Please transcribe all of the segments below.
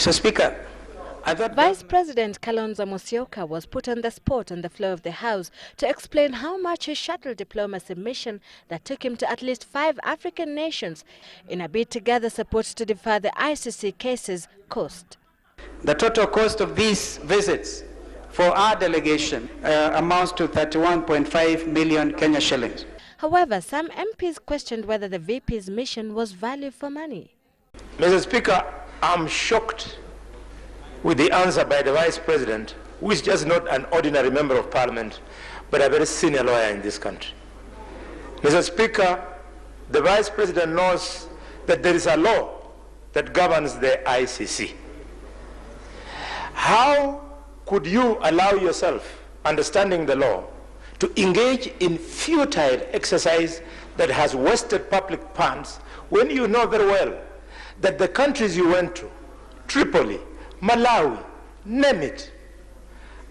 Mr. Speaker, Vice President Kalonzo Musyoka was put on the spot on the floor of the House to explain how much his shuttle diplomacy mission that took him to at least 5 African nations in a bid to gather support to defer the ICC cases cost. The total cost of these visits for our delegation amounts to 31.5 million Kenya shillings. However, some MPs questioned whether the VP's mission was value for money. Mr. Speaker, I'm shocked with the answer by the Vice President, who is just not an ordinary member of Parliament, but a very senior lawyer in this country. Mr. Speaker, the Vice President knows that there is a law that governs the ICC. How could you allow yourself, understanding the law, to engage in futile exercise that has wasted public funds when you know very well that the countries you went to, Tripoli, Malawi, name it,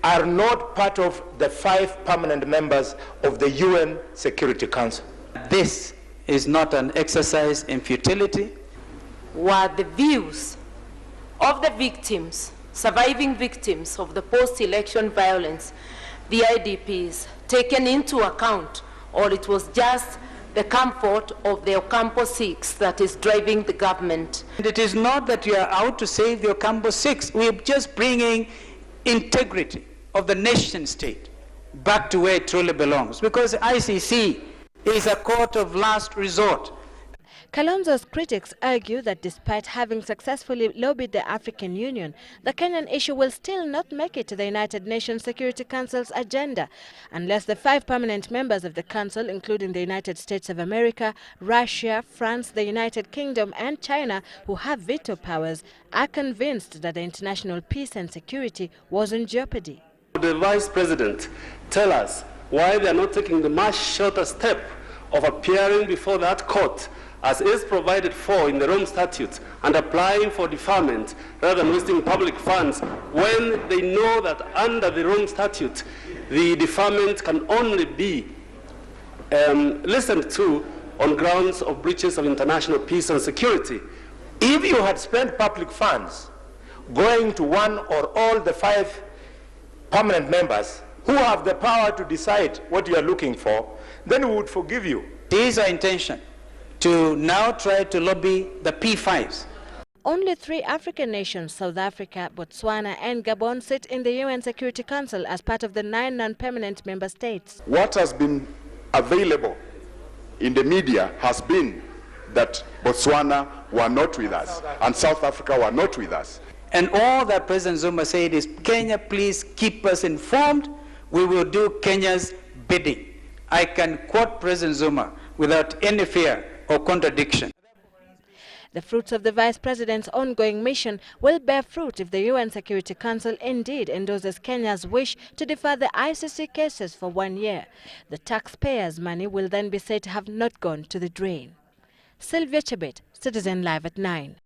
are not part of the 5 permanent members of the UN Security Council? This is not an exercise in futility. Were the views of the victims, surviving victims of the post-election violence, the IDPs, taken into account, or it was just the comfort of the Ocampo 6 that is driving the government? And it is not that you are out to save the Ocampo 6. We are just bringing integrity of the nation state back to where it truly belongs, because ICC is a court of last resort. Kalonzo's critics argue that despite having successfully lobbied the African Union, the Kenyan issue will still not make it to the United Nations Security Council's agenda unless the 5 permanent members of the Council, including the United States of America, Russia, France, the United Kingdom and China, who have veto powers, are convinced that the international peace and security was in jeopardy. The Vice President tell us why they are not taking the much shorter step of appearing before that court as is provided for in the Rome Statute and applying for deferment rather than wasting public funds, when they know that under the Rome Statute the deferment can only be listened to on grounds of breaches of international peace and security. If you had spent public funds going to one or all the 5 permanent members who have the power to decide what you are looking for, then we would forgive you. It is our intention to now try to lobby the P5s. Only 3 African nations, South Africa, Botswana and Gabon, sit in the UN Security Council as part of the 9 non-permanent member states. What has been available in the media has been that Botswana were not with us and South Africa were not with us. And all that President Zuma said is, Kenya, please keep us informed. We will do Kenya's bidding. I can quote President Zuma without any fear or contradiction. The fruits of the Vice President's ongoing mission will bear fruit if the UN Security Council indeed endorses Kenya's wish to defer the ICC cases for 1 year. The taxpayers' money will then be said to have not gone to the drain. Sylvia Chebet, Citizen Live at 9.